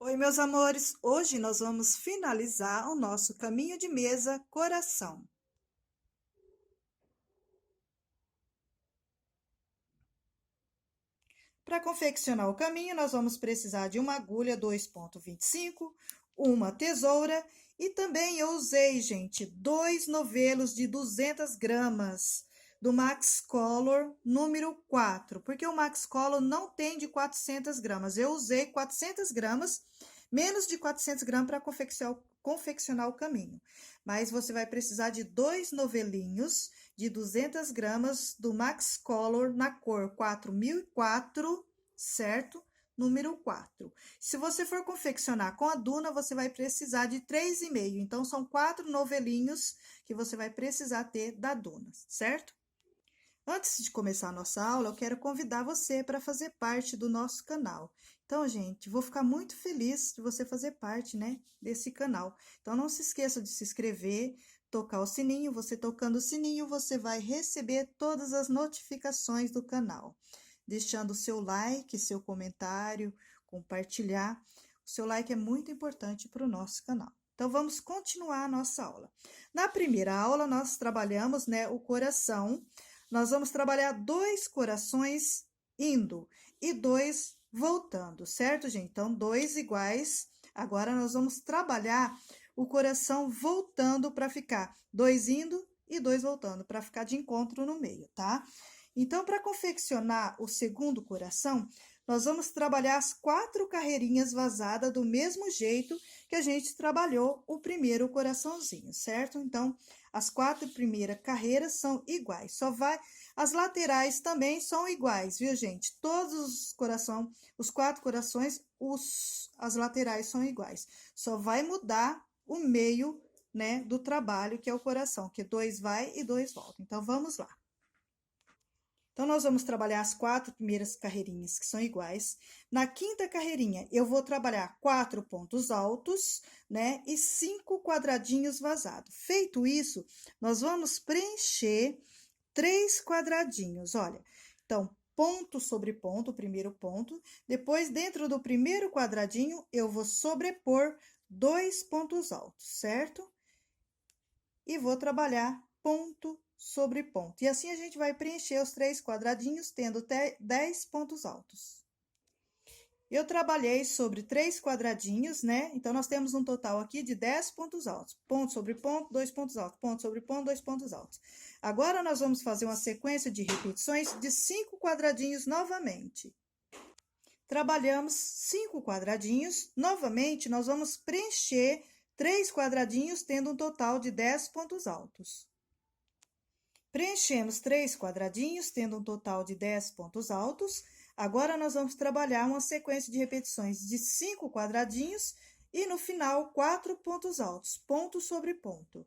Oi, meus amores! Hoje nós vamos finalizar o nosso caminho de mesa coração. Para confeccionar o caminho, nós vamos precisar de uma agulha 2,25, uma tesoura e também eu usei, gente, 2 novelos de 200 gramas do Max Color número 4, porque o Max Color não tem de 400 gramas. Eu usei 400 gramas, menos de 400 gramas para confeccionar o caminho. Mas você vai precisar de 2 novelinhos de 200 gramas do Max Color na cor 4004, certo? Número 4. Se você for confeccionar com a Duna, você vai precisar de 3,5. Então, são 4 novelinhos que você vai precisar ter da Duna, certo? Antes de começar a nossa aula, eu quero convidar você para fazer parte do nosso canal. Então, gente, vou ficar muito feliz de você fazer parte, né, desse canal. Então, não se esqueça de se inscrever, tocar o sininho. Você tocando o sininho, você vai receber todas as notificações do canal. Deixando o seu like, seu comentário, compartilhar. O seu like é muito importante para o nosso canal. Então, vamos continuar a nossa aula. Na primeira aula, nós trabalhamos, né, o coração. Nós vamos trabalhar 2 corações indo e 2 voltando, certo, gente? Então, 2 iguais. Agora, nós vamos trabalhar o coração voltando para ficar 2 indo e 2 voltando, para ficar de encontro no meio, tá? Então, para confeccionar o segundo coração, nós vamos trabalhar as 4 carreirinhas vazadas do mesmo jeito que a gente trabalhou o primeiro coraçãozinho, certo? Então, as 4 primeiras carreiras são iguais, só vai... As laterais também são iguais, viu, gente? Todos os 4 corações, as laterais são iguais. Só vai mudar o meio, né, do trabalho, que é o coração, que 2 vai e 2 volta. Então, vamos lá. Então, nós vamos trabalhar as 4 primeiras carreirinhas, que são iguais. Na quinta carreirinha, eu vou trabalhar 4 pontos altos, né? E 5 quadradinhos vazados. Feito isso, nós vamos preencher 3 quadradinhos, olha. Então, ponto sobre ponto, o primeiro ponto. Depois, dentro do primeiro quadradinho, eu vou sobrepor 2 pontos altos, certo? E vou trabalhar ponto sobre ponto. E assim a gente vai preencher os 3 quadradinhos, tendo até 10 pontos altos. Eu trabalhei sobre 3 quadradinhos, né? Então, nós temos um total aqui de 10 pontos altos. Ponto sobre ponto, 2 pontos altos. Ponto sobre ponto, 2 pontos altos. Agora, nós vamos fazer uma sequência de repetições de 5 quadradinhos novamente. Trabalhamos 5 quadradinhos. Novamente, nós vamos preencher 3 quadradinhos, tendo um total de 10 pontos altos. Preenchemos 3 quadradinhos, tendo um total de 10 pontos altos. Agora, nós vamos trabalhar uma sequência de repetições de 5 quadradinhos e, no final, 4 pontos altos, ponto sobre ponto.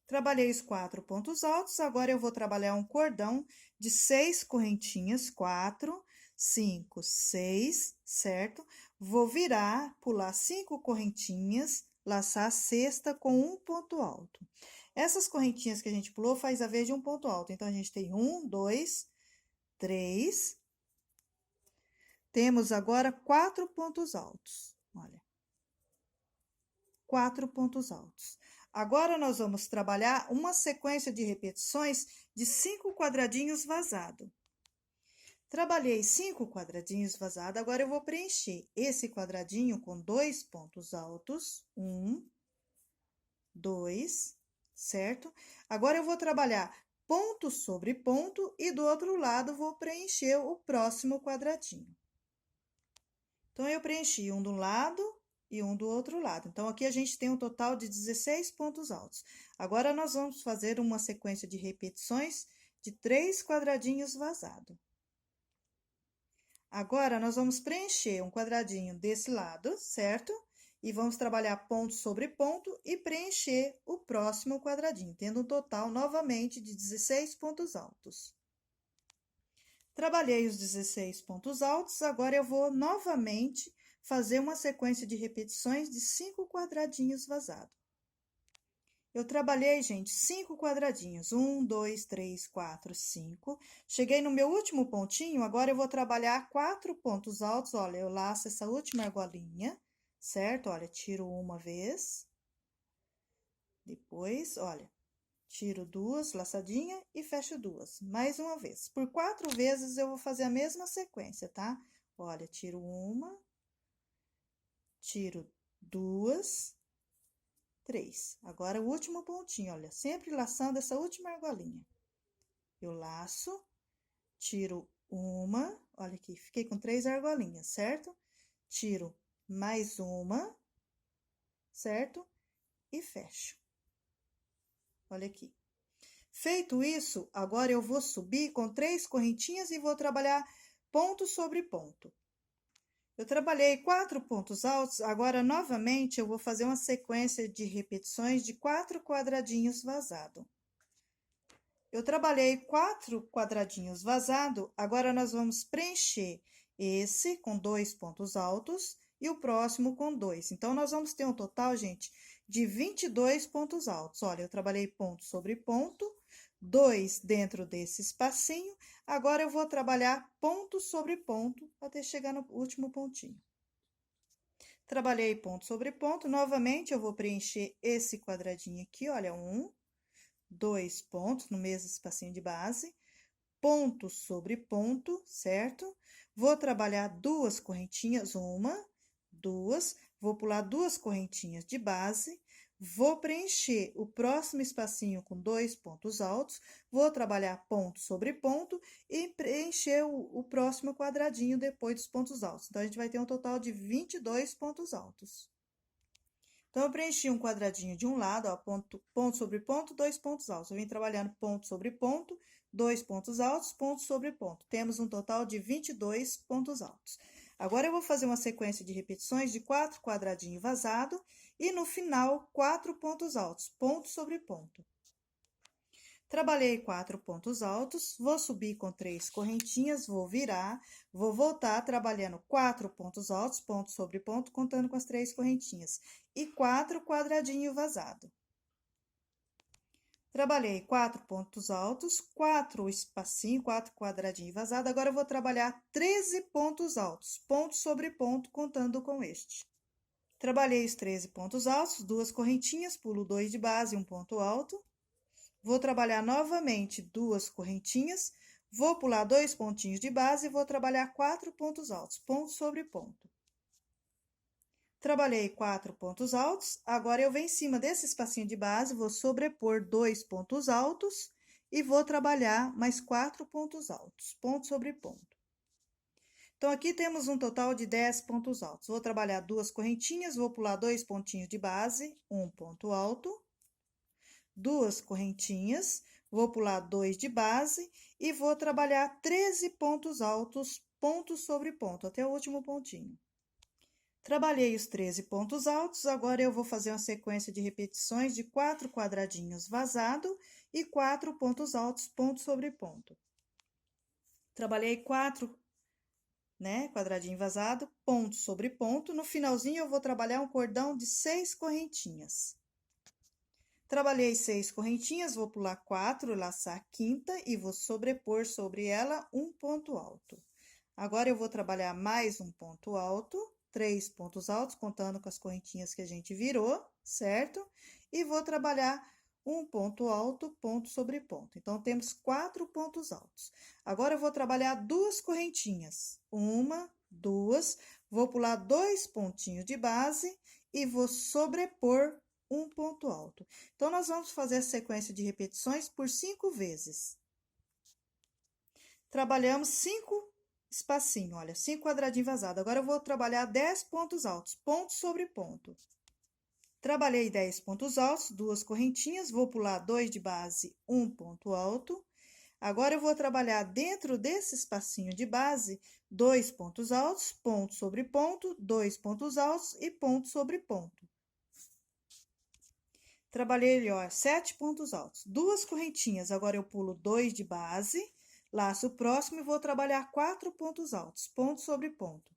Trabalhei os 4 pontos altos, agora eu vou trabalhar um cordão de 6 correntinhas, 4, 5, 6, certo? Vou virar, pular 5 correntinhas, laçar a sexta com um ponto alto. Essas correntinhas que a gente pulou faz a vez de um ponto alto. Então, a gente tem 1, 2, 3. Temos agora 4 pontos altos. Olha. 4 pontos altos. Agora, nós vamos trabalhar uma sequência de repetições de 5 quadradinhos vazados. Trabalhei 5 quadradinhos vazados, agora eu vou preencher esse quadradinho com 2 pontos altos. 1, 2, certo? Agora, eu vou trabalhar ponto sobre ponto e do outro lado vou preencher o próximo quadradinho. Então, eu preenchi um do lado e um do outro lado. Então, aqui a gente tem um total de 16 pontos altos. Agora, nós vamos fazer uma sequência de repetições de 3 quadradinhos vazados. Agora, nós vamos preencher um quadradinho desse lado, certo? E vamos trabalhar ponto sobre ponto e preencher o próximo quadradinho, tendo um total, novamente, de 16 pontos altos. Trabalhei os 16 pontos altos, agora eu vou, novamente, fazer uma sequência de repetições de 5 quadradinhos vazados. Eu trabalhei, gente, 5 quadradinhos. 1, 2, 3, 4, 5. Cheguei no meu último pontinho, agora eu vou trabalhar 4 pontos altos. Olha, eu laço essa última argolinha, certo? Olha, tiro uma vez. Depois, olha, tiro duas, laçadinha e fecho duas. Mais uma vez. Por 4 vezes eu vou fazer a mesma sequência, tá? Olha, tiro uma, tiro duas, 3. Agora, o último pontinho, olha, sempre laçando essa última argolinha. Eu laço, tiro uma, olha aqui, fiquei com 3 argolinhas, certo? Tiro mais uma, certo? E fecho. Olha aqui. Feito isso, agora eu vou subir com 3 correntinhas e vou trabalhar ponto sobre ponto. Eu trabalhei 4 pontos altos, agora novamente eu vou fazer uma sequência de repetições de 4 quadradinhos vazado. Eu trabalhei 4 quadradinhos vazado, agora nós vamos preencher esse com 2 pontos altos e o próximo com 2. Então, nós vamos ter um total, gente, de 22 pontos altos. Olha, eu trabalhei ponto sobre ponto, 2 dentro desse espacinho. Agora, eu vou trabalhar ponto sobre ponto até chegar no último pontinho. Trabalhei ponto sobre ponto. Novamente, eu vou preencher esse quadradinho aqui, olha, 1, 2 pontos no mesmo espacinho de base, ponto sobre ponto, certo? Vou trabalhar 2 correntinhas, 1, 2, vou pular 2 correntinhas de base, vou preencher o próximo espacinho com 2 pontos altos, vou trabalhar ponto sobre ponto e preencher o próximo quadradinho depois dos pontos altos. Então, a gente vai ter um total de 22 pontos altos. Então, eu preenchi um quadradinho de um lado, ó, ponto sobre ponto, 2 pontos altos. Eu vim trabalhando ponto sobre ponto, 2 pontos altos, ponto sobre ponto. Temos um total de 22 pontos altos. Agora, eu vou fazer uma sequência de repetições de 4 quadradinhos vazados e, no final, 4 pontos altos, ponto sobre ponto. Trabalhei 4 pontos altos, vou subir com 3 correntinhas, vou virar, vou voltar trabalhando 4 pontos altos, ponto sobre ponto, contando com as 3 correntinhas, e 4 quadradinhos vazados. Trabalhei 4 pontos altos, 4 espacinhos, 4 quadradinhos vazados. Agora, eu vou trabalhar 13 pontos altos, ponto sobre ponto, contando com este. Trabalhei os 13 pontos altos, 2 correntinhas, pulo 2 de base, 1 ponto alto. Vou trabalhar novamente 2 correntinhas, vou pular 2 pontinhos de base e vou trabalhar 4 pontos altos, ponto sobre ponto. Trabalhei 4 pontos altos, agora eu venho em cima desse espacinho de base, vou sobrepor 2 pontos altos e vou trabalhar mais 4 pontos altos, ponto sobre ponto. Então, aqui temos um total de 10 pontos altos. Vou trabalhar 2 correntinhas, vou pular 2 pontinhos de base, 1 ponto alto. 2 correntinhas, vou pular 2 de base e vou trabalhar 13 pontos altos, ponto sobre ponto, até o último pontinho. Trabalhei os 13 pontos altos, agora eu vou fazer uma sequência de repetições de 4 quadradinhos vazado e 4 pontos altos, ponto sobre ponto. Trabalhei 4, né, quadradinho vazado, ponto sobre ponto. No finalzinho, eu vou trabalhar um cordão de 6 correntinhas. Trabalhei 6 correntinhas, vou pular 4, laçar a quinta e vou sobrepor sobre ela um ponto alto. Agora, eu vou trabalhar mais um ponto alto, 3 pontos altos, contando com as correntinhas que a gente virou, certo? E vou trabalhar um ponto alto, ponto sobre ponto. Então, temos 4 pontos altos. Agora, eu vou trabalhar 2 correntinhas, 1, 2, vou pular 2 pontinhos de base e vou sobrepor um ponto alto. Então, nós vamos fazer a sequência de repetições por 5 vezes. Trabalhamos 5 espacinhos, olha, 5 quadradinhos vazados. Agora, eu vou trabalhar 10 pontos altos, ponto sobre ponto. Trabalhei 10 pontos altos, 2 correntinhas, vou pular 2 de base, 1 ponto alto. Agora, eu vou trabalhar dentro desse espacinho de base, 2 pontos altos, ponto sobre ponto, 2 pontos altos e ponto sobre ponto. Trabalhei, ó, 7 pontos altos, 2 correntinhas, agora eu pulo 2 de base, laço o próximo e vou trabalhar 4 pontos altos, ponto sobre ponto.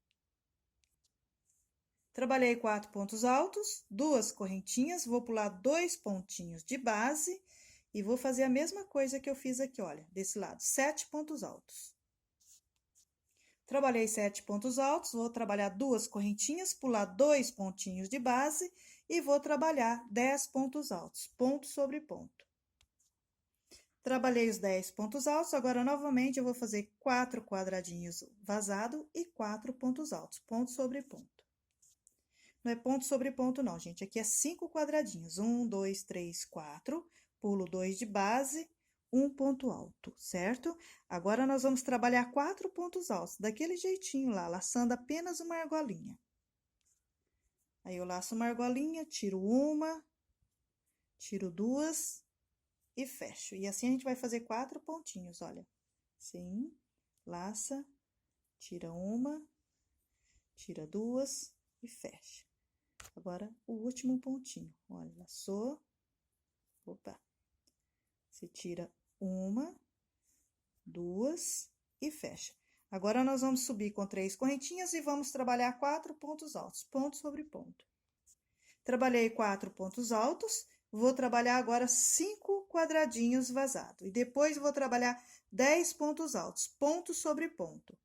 Trabalhei 4 pontos altos, 2 correntinhas, vou pular 2 pontinhos de base e vou fazer a mesma coisa que eu fiz aqui, olha, desse lado, 7 pontos altos. Trabalhei 7 pontos altos, vou trabalhar 2 correntinhas, pular 2 pontinhos de base e vou trabalhar 10 pontos altos, ponto sobre ponto. Trabalhei os 10 pontos altos, agora novamente eu vou fazer 4 quadradinhos vazado e 4 pontos altos, ponto sobre ponto. Não é ponto sobre ponto não, gente, aqui é 5 quadradinhos, 1, 2, 3, 4, pulo 2 de base, 1 ponto alto, certo? Agora, nós vamos trabalhar 4 pontos altos, daquele jeitinho lá, laçando apenas uma argolinha. Aí, eu laço uma argolinha, tiro uma, tiro duas e fecho. E assim, a gente vai fazer 4 pontinhos, olha. Assim, laça, tira uma, tira duas e fecha. Agora, o último pontinho, olha, laçou, opa. Você tira uma, duas e fecha. Agora, nós vamos subir com 3 correntinhas e vamos trabalhar 4 pontos altos, ponto sobre ponto. Trabalhei 4 pontos altos, vou trabalhar agora 5 quadradinhos vazados. E depois, vou trabalhar 10 pontos altos, ponto sobre ponto.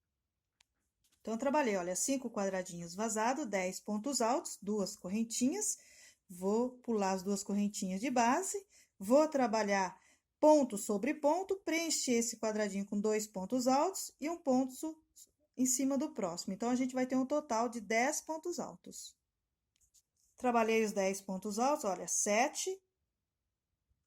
Então, trabalhei, olha, 5 quadradinhos vazados, 10 pontos altos, 2 correntinhas. Vou pular as 2 correntinhas de base, vou trabalhar ponto sobre ponto, preencher esse quadradinho com 2 pontos altos e um ponto em cima do próximo. Então, a gente vai ter um total de 10 pontos altos. Trabalhei os 10 pontos altos, olha, 7,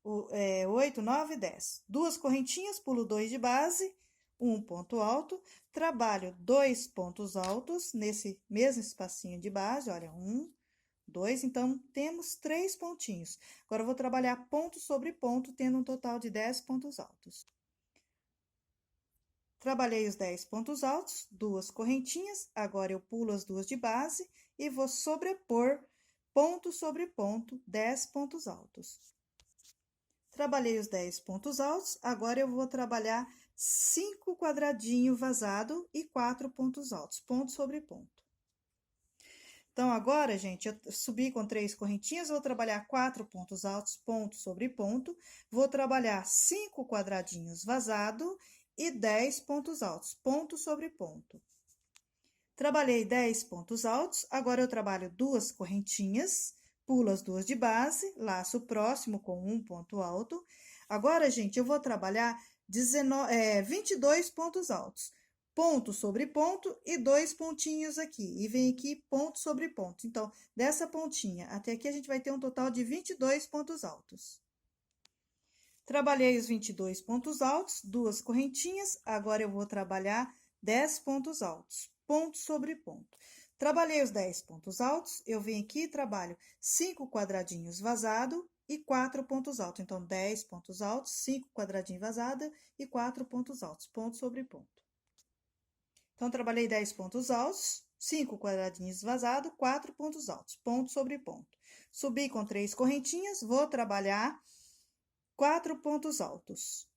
8, 9, 10. 2 correntinhas, pulo 2 de base, 1 ponto alto, trabalho 2 pontos altos nesse mesmo espacinho de base, olha, 1, 2, então, temos 3 pontinhos. Agora, eu vou trabalhar ponto sobre ponto, tendo um total de 10 pontos altos. Trabalhei os 10 pontos altos, 2 correntinhas, agora eu pulo as 2 de base e vou sobrepor ponto sobre ponto, 10 pontos altos. Trabalhei os 10 pontos altos, agora eu vou trabalhar 5 quadradinhos vazados e 4 pontos altos, ponto sobre ponto. Então, agora, gente, eu subi com 3 correntinhas, vou trabalhar 4 pontos altos, ponto sobre ponto, vou trabalhar 5 quadradinhos vazado e 10 pontos altos, ponto sobre ponto. Trabalhei 10 pontos altos, agora eu trabalho 2 correntinhas, pulo as 2 de base, laço o próximo com 1 ponto alto. Agora, gente, eu vou trabalhar 22 pontos altos. Ponto sobre ponto e 2 pontinhos aqui. E vem aqui ponto sobre ponto. Então, dessa pontinha até aqui, a gente vai ter um total de 22 pontos altos. Trabalhei os 22 pontos altos, 2 correntinhas. Agora, eu vou trabalhar 10 pontos altos, ponto sobre ponto. Trabalhei os 10 pontos altos, eu venho aqui e trabalho 5 quadradinhos vazado e 4 pontos altos. Então, 10 pontos altos, 5 quadradinhos vazado e 4 pontos altos, ponto sobre ponto. Então, trabalhei 10 pontos altos, 5 quadradinhos vazados, 4 pontos altos, ponto sobre ponto. Subi com 3 correntinhas, vou trabalhar 4 pontos altos.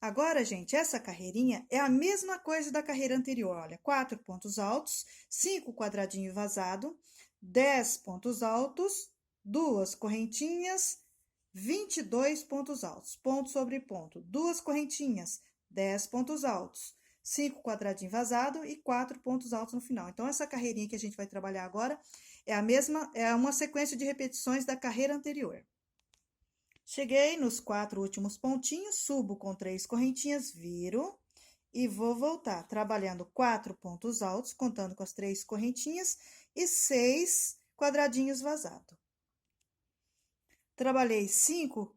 Agora, gente, essa carreirinha é a mesma coisa da carreira anterior, olha, 4 pontos altos, 5 quadradinhos vazados, 10 pontos altos, 2 correntinhas, 22 pontos altos, ponto sobre ponto, 2 correntinhas, 10 pontos altos, 5 quadradinhos vazados e 4 pontos altos no final. Então, essa carreirinha que a gente vai trabalhar agora é uma sequência de repetições da carreira anterior. Cheguei nos 4 últimos pontinhos, subo com 3 correntinhas, viro e vou voltar, trabalhando 4 pontos altos, contando com as 3 correntinhas e 6 quadradinhos vazados. Trabalhei 5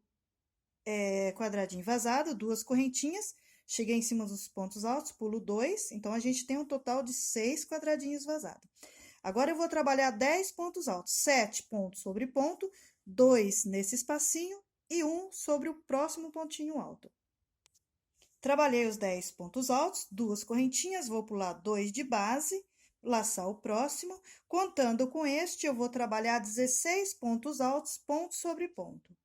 quadradinhos vazados, 2 correntinhas, cheguei em cima dos pontos altos, pulo 2, então, a gente tem um total de 6 quadradinhos vazados. Agora, eu vou trabalhar 10 pontos altos, 7 pontos sobre ponto, 2 nesse espacinho e 1 sobre o próximo pontinho alto. Trabalhei os 10 pontos altos, 2 correntinhas, vou pular 2 de base, laçar o próximo. Contando com este, eu vou trabalhar 16 pontos altos, ponto sobre ponto.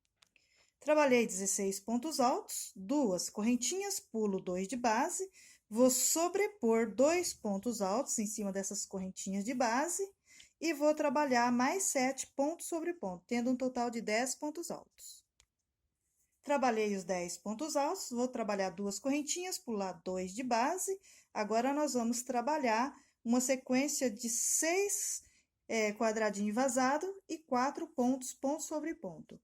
Trabalhei 16 pontos altos, 2 correntinhas, pulo 2 de base, Vou sobrepor 2 pontos altos em cima dessas correntinhas de base e vou trabalhar mais 7 pontos sobre ponto, tendo um total de 10 pontos altos. Trabalhei os 10 pontos altos, vou trabalhar 2 correntinhas, pular 2 de base. Agora, nós vamos trabalhar uma sequência de 6 quadradinho vazado e 4 pontos, ponto sobre ponto.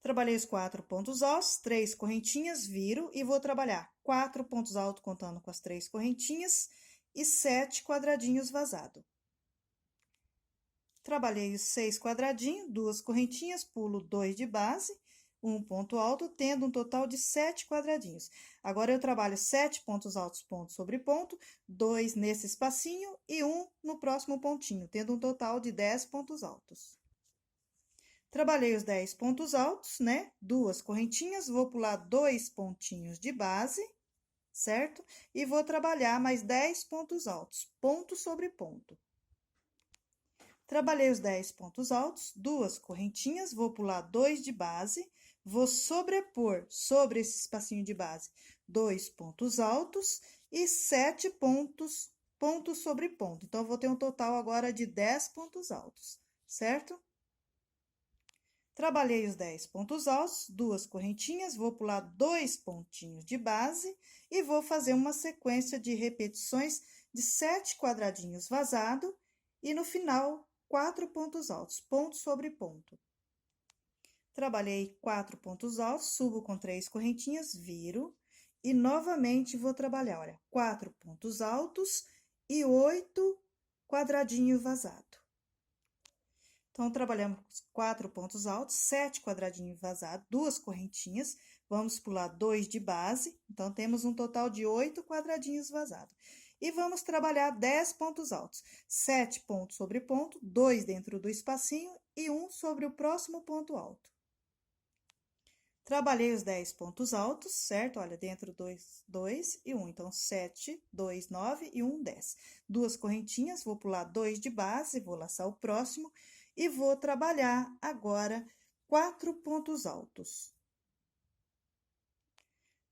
Trabalhei os 4 pontos altos, 3 correntinhas, viro e vou trabalhar 4 pontos altos contando com as 3 correntinhas e 7 quadradinhos vazado. Trabalhei os 6 quadradinhos, 2 correntinhas, pulo 2 de base, um ponto alto, tendo um total de 7 quadradinhos. Agora, eu trabalho 7 pontos altos, ponto sobre ponto, 2 nesse espacinho e 1 no próximo pontinho, tendo um total de 10 pontos altos. Trabalhei os 10 pontos altos, né? 2 correntinhas, vou pular 2 pontinhos de base, certo? E vou trabalhar mais 10 pontos altos, ponto sobre ponto. Trabalhei os 10 pontos altos, 2 correntinhas, vou pular 2 de base, vou sobrepor sobre esse espacinho de base 2 pontos altos e 7 pontos, ponto sobre ponto. Então, eu vou ter um total agora de 10 pontos altos, certo? Trabalhei os 10 pontos altos, 2 correntinhas, vou pular 2 pontinhos de base e vou fazer uma sequência de repetições de 7 quadradinhos vazado e no final 4 pontos altos, ponto sobre ponto. Trabalhei 4 pontos altos, subo com 3 correntinhas, viro e novamente vou trabalhar, olha, 4 pontos altos e 8 quadradinhos vazado. Então, trabalhamos 4 pontos altos, 7 quadradinhos vazados, 2 correntinhas, vamos pular 2 de base, então, temos um total de 8 quadradinhos vazados. E vamos trabalhar 10 pontos altos, 7 pontos sobre ponto, 2 dentro do espacinho e 1 sobre o próximo ponto alto. Trabalhei os 10 pontos altos, certo? Olha, dentro 2 e 1, então 7, 2, 9 e 1, 10. 2 correntinhas, vou pular 2 de base, vou laçar o próximo e vou trabalhar agora 4 pontos altos.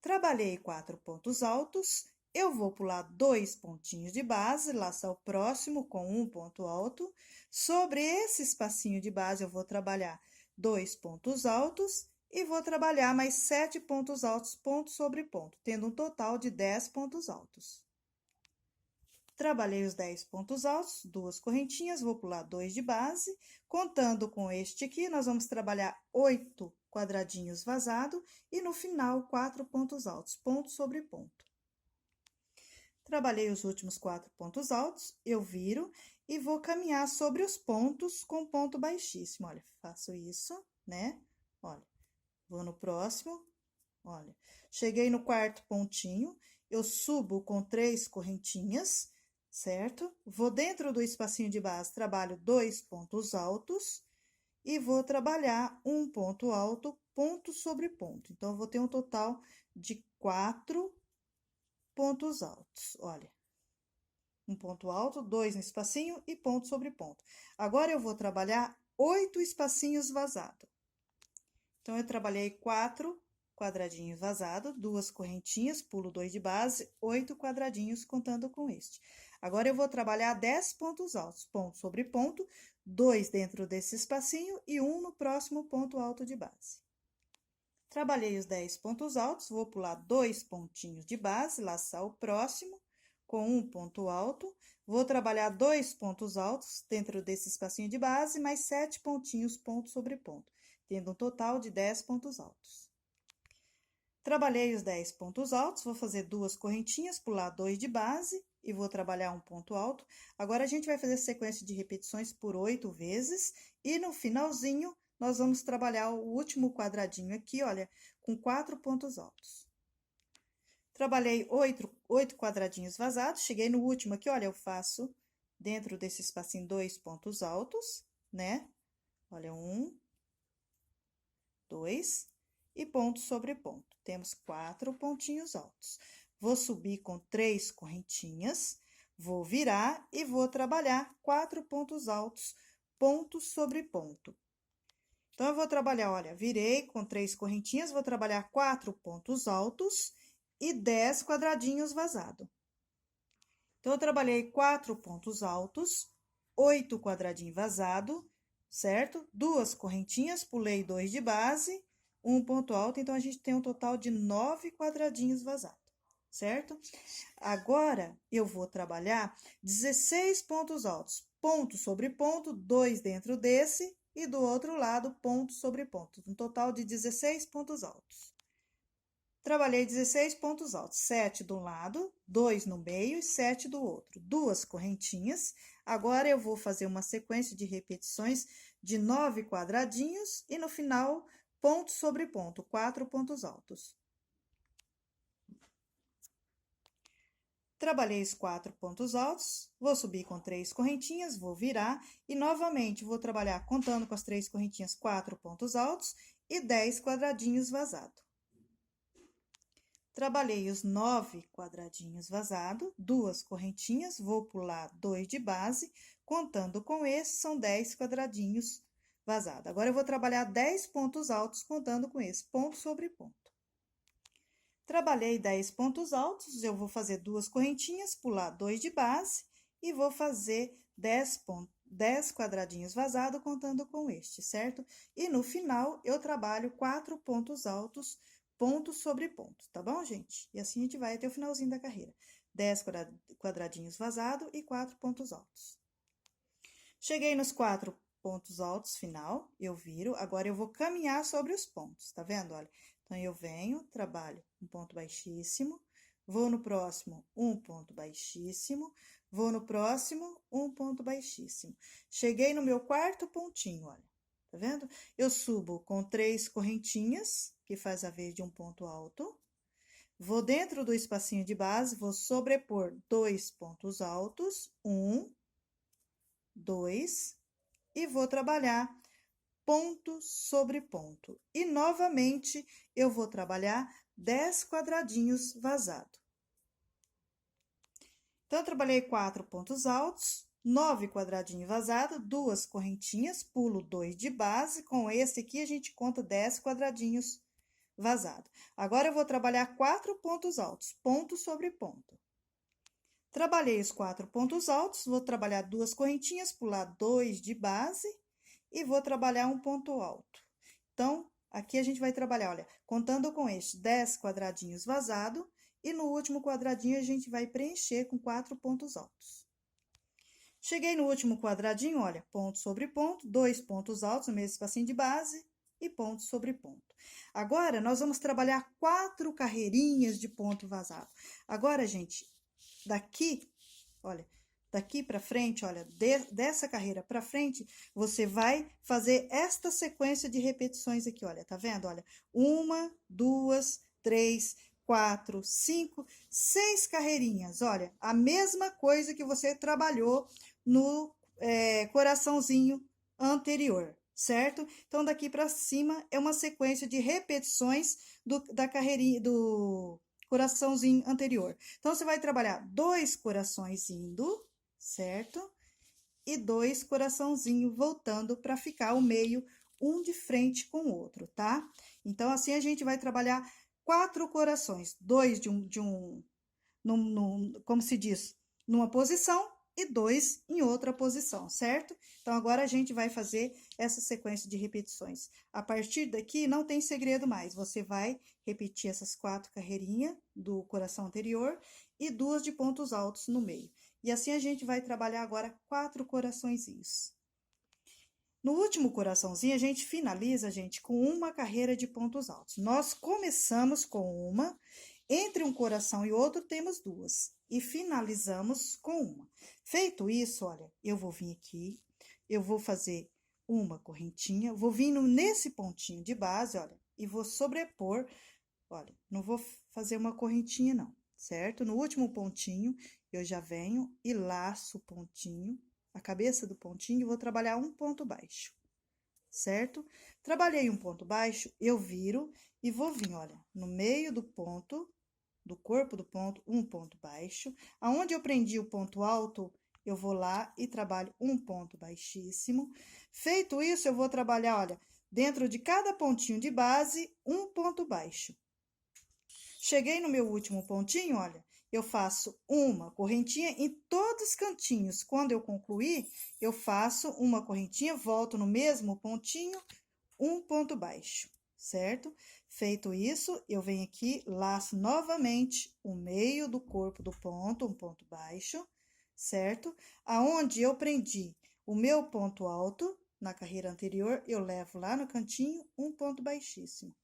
Trabalhei 4 pontos altos, eu vou pular 2 pontinhos de base, laçar o próximo com um ponto alto. Sobre esse espacinho de base, eu vou trabalhar 2 pontos altos e vou trabalhar mais 7 pontos altos, ponto sobre ponto, tendo um total de 10 pontos altos. Trabalhei os 10 pontos altos, 2 correntinhas, vou pular 2 de base. Contando com este aqui, nós vamos trabalhar 8 quadradinhos vazados e no final 4 pontos altos, ponto sobre ponto. Trabalhei os últimos 4 pontos altos, eu viro e vou caminhar sobre os pontos com ponto baixíssimo. Olha, faço isso, né? Olha, vou no próximo, olha. Cheguei no quarto pontinho, eu subo com 3 correntinhas, certo? Vou dentro do espacinho de base, trabalho 2 pontos altos e vou trabalhar um ponto alto, ponto sobre ponto. Então, eu vou ter um total de 4 pontos altos, olha. Um ponto alto, 2 no espacinho e ponto sobre ponto. Agora, eu vou trabalhar 8 espacinhos vazados. Então, eu trabalhei 4 quadradinhos vazados, 2 correntinhas, pulo 2 de base, 8 quadradinhos contando com este. Agora, eu vou trabalhar 10 pontos altos, ponto sobre ponto, 2 dentro desse espacinho e 1 no próximo ponto alto de base. Trabalhei os 10 pontos altos, vou pular 2 pontinhos de base, laçar o próximo com um ponto alto. Vou trabalhar 2 pontos altos dentro desse espacinho de base, mais 7 pontinhos, ponto sobre ponto, tendo um total de 10 pontos altos. Trabalhei os 10 pontos altos, vou fazer 2 correntinhas, pular 2 de base e vou trabalhar um ponto alto. Agora, a gente vai fazer sequência de repetições por 8 vezes e no finalzinho, nós vamos trabalhar o último quadradinho aqui, olha, com 4 pontos altos. Trabalhei 8 quadradinhos vazados, cheguei no último aqui, olha, eu faço dentro desse espacinho 2 pontos altos, né? Olha, 1, 2 e ponto sobre ponto. Temos 4 pontinhos altos. Vou subir com 3 correntinhas, vou virar e vou trabalhar 4 pontos altos, ponto sobre ponto. Então, eu vou trabalhar, olha, virei com 3 correntinhas, vou trabalhar 4 pontos altos e 10 quadradinhos vazado. Então, eu trabalhei 4 pontos altos, 8 quadradinhos vazado, certo? 2 correntinhas, pulei 2 de base, 1 ponto alto, então a gente tem um total de 9 quadradinhos vazados, certo? Agora, eu vou trabalhar 16 pontos altos, ponto sobre ponto, 2 dentro desse, e do outro lado, ponto sobre ponto, um total de 16 pontos altos. Trabalhei 16 pontos altos, 7 de um lado, 2 no meio e 7 do outro. 2 correntinhas. Agora, eu vou fazer uma sequência de repetições de 9 quadradinhos e, no final, ponto sobre ponto, 4 pontos altos. Trabalhei os 4 pontos altos, vou subir com 3 correntinhas, vou virar e, novamente, vou trabalhar contando com as 3 correntinhas, 4 pontos altos e 10 quadradinhos vazados. Trabalhei os 9 quadradinhos vazados, 2 correntinhas, vou pular 2 de base, contando com esse, são 10 quadradinhos vazados. Agora, eu vou trabalhar 10 pontos altos, contando com esse, ponto sobre ponto. Trabalhei 10 pontos altos, eu vou fazer 2 correntinhas, pular 2 de base e vou fazer 10 quadradinhos vazados, contando com este, certo? E, no final, eu trabalho 4 pontos altos, ponto sobre ponto, tá bom, gente? E assim a gente vai até o finalzinho da carreira. 10 quadradinhos vazados e 4 pontos altos. Cheguei nos 4 pontos altos, final, eu viro. Agora, eu vou caminhar sobre os pontos, tá vendo? Olha, então, eu venho, trabalho um ponto baixíssimo, vou no próximo, um ponto baixíssimo, vou no próximo, um ponto baixíssimo. Cheguei no meu quarto pontinho, olha. Tá vendo? Eu subo com 3 correntinhas, que faz a vez de um ponto alto. Vou dentro do espacinho de base, vou sobrepor 2 pontos altos, 1, 2, e vou trabalhar ponto sobre ponto. E, novamente, eu vou trabalhar 10 quadradinhos vazados. Então, eu trabalhei 4 pontos altos, 9 quadradinhos vazados, 2 correntinhas, pulo 2 de base. Com esse aqui, a gente conta 10 quadradinhos vazados. Agora, eu vou trabalhar 4 pontos altos, ponto sobre ponto. Trabalhei os 4 pontos altos, vou trabalhar 2 correntinhas, pular 2 de base e vou trabalhar um ponto alto. Então, aqui a gente vai trabalhar, olha, contando com este 10 quadradinhos vazados, e no último quadradinho a gente vai preencher com 4 pontos altos. Cheguei no último quadradinho, olha, ponto sobre ponto, 2 pontos altos no mesmo espacinho de base e ponto sobre ponto. Agora, nós vamos trabalhar 4 carreirinhas de ponto vazado. Agora, gente, daqui, olha, daqui para frente, olha, dessa carreira para frente, você vai fazer esta sequência de repetições aqui, olha, tá vendo? Olha, 1, 2, 3, 4, 5, 6 carreirinhas. Olha, a mesma coisa que você trabalhou no coraçãozinho anterior, certo? Então, daqui para cima é uma sequência de repetições da carreirinha, do coraçãozinho anterior. Então, você vai trabalhar 2 corações indo, certo? E 2 coraçãozinho voltando para ficar o meio um de frente com o outro, tá? Então, assim a gente vai trabalhar 4 corações, 2 como se diz, numa posição e 2 em outra posição, certo? Então, agora a gente vai fazer essa sequência de repetições. A partir daqui, não tem segredo mais. Você vai repetir essas 4 carreirinhas do coração anterior e 2 de pontos altos no meio. E assim a gente vai trabalhar agora 4 coraçõezinhos. No último coraçãozinho, a gente finaliza, gente, com uma carreira de pontos altos. Nós começamos com uma, entre um coração e outro temos 2, e finalizamos com uma. Feito isso, olha, eu vou vir aqui, eu vou fazer uma correntinha, vou vir nesse pontinho de base, olha, e vou sobrepor, olha, não vou fazer uma correntinha não, certo? No último pontinho, eu já venho e laço o pontinho, a cabeça do pontinho, e vou trabalhar um ponto baixo, certo? Trabalhei um ponto baixo, eu viro e vou vir, olha, no meio do ponto, do corpo do ponto, um ponto baixo. Aonde eu prendi o ponto alto, eu vou lá e trabalho um ponto baixíssimo. Feito isso, eu vou trabalhar, olha, dentro de cada pontinho de base, um ponto baixo. Cheguei no meu último pontinho, olha, eu faço uma correntinha em todos os cantinhos. Quando eu concluir, eu faço uma correntinha, volto no mesmo pontinho, um ponto baixo, certo? Feito isso, eu venho aqui, laço novamente o meio do corpo do ponto, um ponto baixo, certo? Aonde eu prendi o meu ponto alto, na carreira anterior, eu levo lá no cantinho um ponto baixíssimo.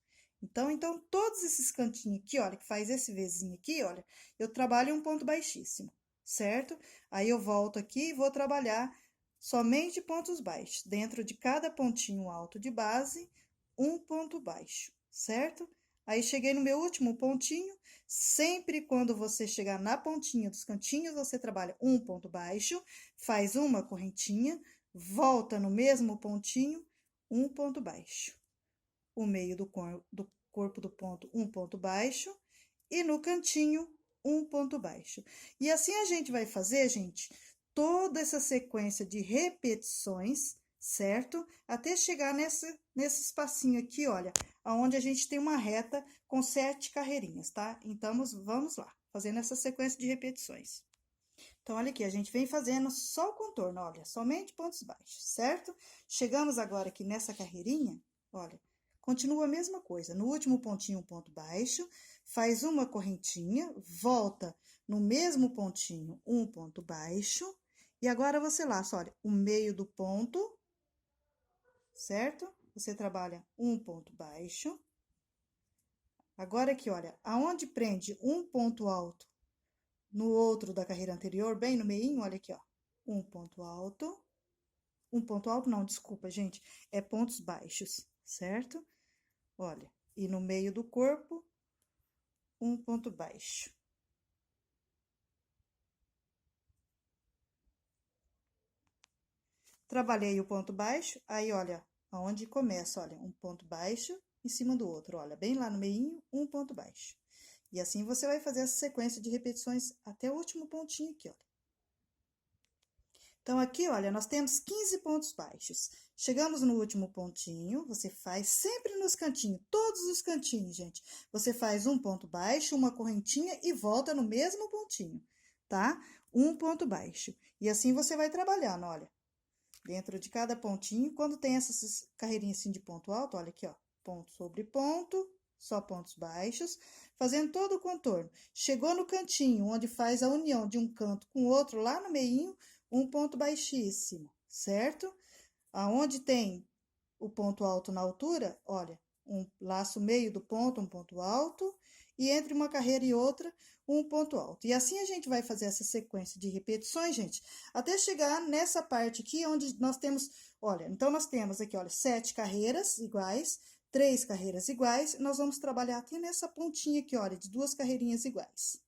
Então, todos esses cantinhos aqui, olha, que faz esse Vzinho aqui, olha, eu trabalho um ponto baixíssimo, certo? Aí, eu volto aqui e vou trabalhar somente pontos baixos. Dentro de cada pontinho alto de base, um ponto baixo, certo? Aí, cheguei no meu último pontinho, sempre quando você chegar na pontinha dos cantinhos, você trabalha um ponto baixo, faz uma correntinha, volta no mesmo pontinho, um ponto baixo. O meio do corpo do ponto, um ponto baixo, e no cantinho, um ponto baixo. E assim a gente vai fazer, gente, toda essa sequência de repetições, certo? Até chegar nesse espacinho aqui, olha, onde a gente tem uma reta com 7 carreirinhas, tá? Então, vamos lá, fazendo essa sequência de repetições. Então, olha aqui, a gente vem fazendo só o contorno, olha, somente pontos baixos, certo? Chegamos agora aqui nessa carreirinha, olha, continua a mesma coisa. No último pontinho, um ponto baixo, faz uma correntinha, volta no mesmo pontinho, um ponto baixo, e agora você laça, olha, o meio do ponto, certo? Você trabalha um ponto baixo. Agora aqui, olha, aonde prende um ponto alto no outro da carreira anterior, bem no meinho, olha aqui, ó, um ponto alto não, desculpa, gente, é pontos baixos, certo? Olha, e no meio do corpo, um ponto baixo. Trabalhei o ponto baixo, aí, olha, aonde começa, olha, um ponto baixo em cima do outro, olha, bem lá no meinho, um ponto baixo. E assim você vai fazer essa sequência de repetições até o último pontinho aqui, olha. Então, aqui, olha, nós temos 15 pontos baixos. Chegamos no último pontinho, você faz sempre nos cantinhos, todos os cantinhos, gente. Você faz um ponto baixo, uma correntinha e volta no mesmo pontinho, tá? Um ponto baixo. E assim você vai trabalhando, olha. Dentro de cada pontinho, quando tem essas carreirinhas assim de ponto alto, olha aqui, ó. Ponto sobre ponto, só pontos baixos, fazendo todo o contorno. Chegou no cantinho, onde faz a união de um canto com o outro, lá no meinho, um ponto baixíssimo, certo? Aonde tem o ponto alto na altura, olha, um laço meio do ponto, um ponto alto, e entre uma carreira e outra, um ponto alto. E assim a gente vai fazer essa sequência de repetições, gente, até chegar nessa parte aqui, onde nós temos, olha, então nós temos aqui, olha, 7 carreiras iguais, 3 carreiras iguais, nós vamos trabalhar até nessa pontinha aqui, olha, de 2 carreirinhas iguais.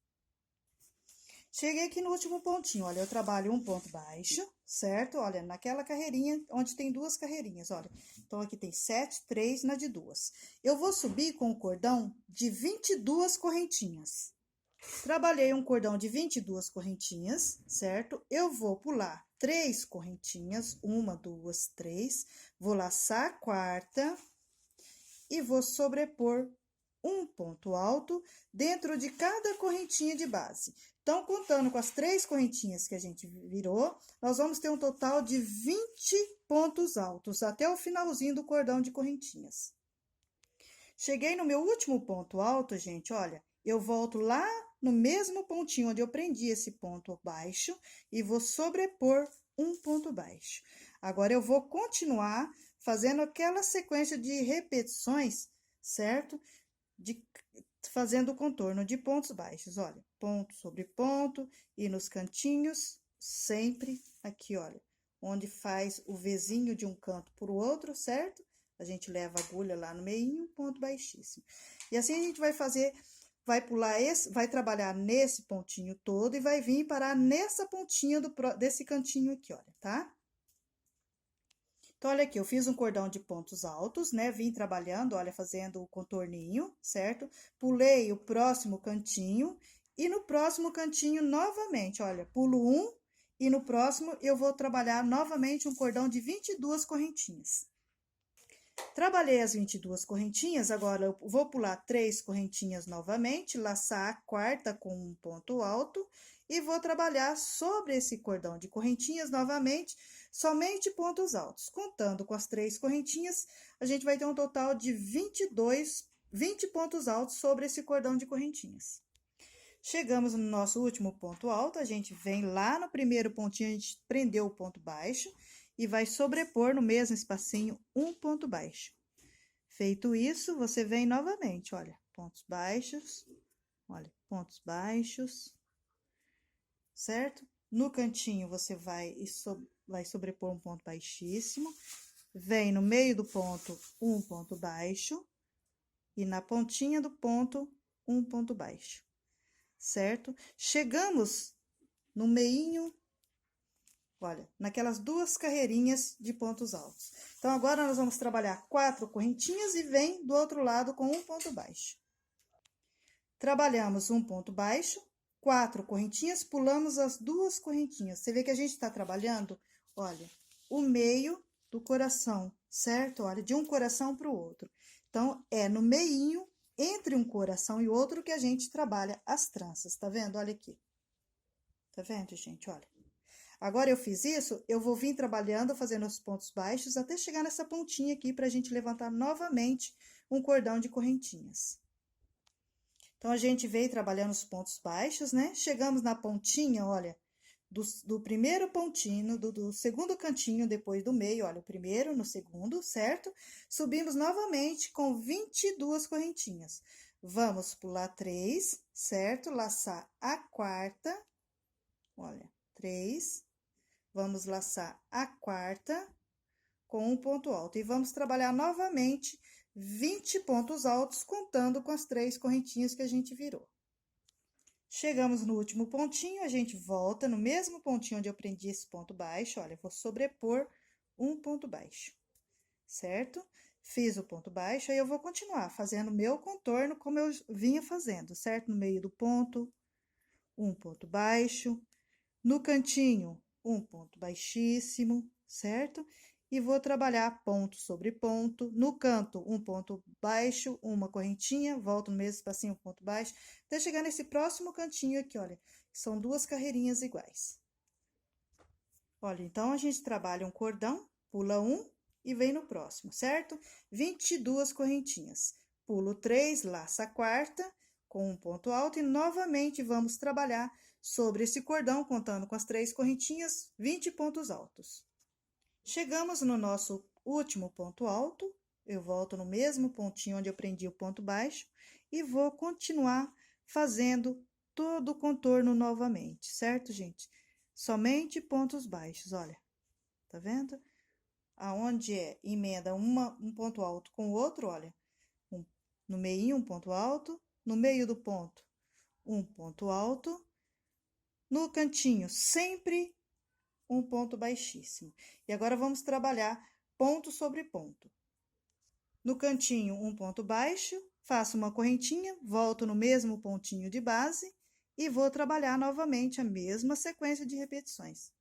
Cheguei aqui no último pontinho, olha, eu trabalho um ponto baixo, certo? Olha, naquela carreirinha, onde tem 2 carreirinhas, olha. Então, aqui tem 7, 3 na de 2. Eu vou subir com o cordão de 22 correntinhas. Trabalhei um cordão de 22 correntinhas, certo? Eu vou pular 3 correntinhas, 1, 2, 3. Vou laçar a quarta e vou sobrepor um ponto alto dentro de cada correntinha de base. Então, contando com as 3 correntinhas que a gente virou, nós vamos ter um total de 20 pontos altos, até o finalzinho do cordão de correntinhas. Cheguei no meu último ponto alto, gente, olha, eu volto lá no mesmo pontinho onde eu prendi esse ponto baixo e vou sobrepor um ponto baixo. Agora, eu vou continuar fazendo aquela sequência de repetições, certo? Fazendo o contorno de pontos baixos, olha, ponto sobre ponto, e nos cantinhos, sempre aqui, olha, onde faz o Vzinho de um canto para o outro, certo? A gente leva a agulha lá no meio, ponto baixíssimo. E assim a gente vai fazer, vai pular vai trabalhar nesse pontinho todo e vai vir parar nessa pontinha desse cantinho aqui, olha, tá? Então, olha aqui, eu fiz um cordão de pontos altos, né? Vim trabalhando, olha, fazendo o contorninho, certo? Pulei o próximo cantinho e no próximo cantinho, novamente, olha, pulo um e no próximo eu vou trabalhar novamente um cordão de 22 correntinhas. Trabalhei as 22 correntinhas, agora eu vou pular 3 correntinhas novamente, laçar a quarta com um ponto alto e vou trabalhar sobre esse cordão de correntinhas novamente, somente pontos altos. Contando com as 3 correntinhas, a gente vai ter um total de 20 pontos altos sobre esse cordão de correntinhas. Chegamos no nosso último ponto alto, a gente vem lá no primeiro pontinho, a gente prendeu o ponto baixo e vai sobrepor no mesmo espacinho um ponto baixo. Feito isso, você vem novamente, olha, pontos baixos, olha, pontos baixos, certo? No cantinho, você vai sobrepor um ponto baixíssimo, vem no meio do ponto um ponto baixo e na pontinha do ponto um ponto baixo, certo? Chegamos no meinho, olha, naquelas 2 carreirinhas de pontos altos. Então, agora nós vamos trabalhar 4 correntinhas e vem do outro lado com um ponto baixo. Trabalhamos um ponto baixo, 4 correntinhas, pulamos as 2 correntinhas. Você vê que a gente está trabalhando, olha, o meio do coração, certo? Olha, de um coração para o outro. Então, é no meinho, entre um coração e outro, que a gente trabalha as tranças, tá vendo? Olha aqui. Tá vendo, gente? Olha. Agora, eu fiz isso, eu vou vir trabalhando, fazendo os pontos baixos, até chegar nessa pontinha aqui, pra gente levantar novamente um cordão de correntinhas. Então, a gente veio trabalhando os pontos baixos, né? Chegamos na pontinha, olha, do primeiro pontinho, do segundo cantinho, depois do meio, olha, o primeiro, no segundo, certo? Subimos novamente com 22 correntinhas. Vamos pular 3, certo? Laçar a quarta, olha, 3. Vamos laçar a quarta com um ponto alto. E vamos trabalhar novamente 20 pontos altos, contando com as 3 correntinhas que a gente virou. Chegamos no último pontinho, a gente volta no mesmo pontinho onde eu prendi esse ponto baixo. Olha, eu vou sobrepor um ponto baixo, certo? Fiz o ponto baixo, aí eu vou continuar fazendo o meu contorno como eu vinha fazendo, certo? No meio do ponto, um ponto baixo. No cantinho, um ponto baixíssimo, certo? E vou trabalhar ponto sobre ponto. No canto, um ponto baixo, uma correntinha, volto no mesmo espacinho, um ponto baixo, até chegar nesse próximo cantinho aqui, olha, são 2 carreirinhas iguais. Olha, então, a gente trabalha um cordão, pula um e vem no próximo, certo? 22 correntinhas. Pulo 3, laço a quarta com um ponto alto e novamente vamos trabalhar sobre esse cordão, contando com as 3 correntinhas, 20 pontos altos. Chegamos no nosso último ponto alto, eu volto no mesmo pontinho onde eu prendi o ponto baixo e vou continuar fazendo todo o contorno novamente, certo, gente? Somente pontos baixos, olha, tá vendo? Aonde emenda um ponto alto com o outro, olha, no meio um ponto alto, no meio do ponto um ponto alto, no cantinho sempre um ponto baixíssimo. E agora vamos trabalhar ponto sobre ponto. No cantinho, um ponto baixo, faço uma correntinha, volto no mesmo pontinho de base e vou trabalhar novamente a mesma sequência de repetições.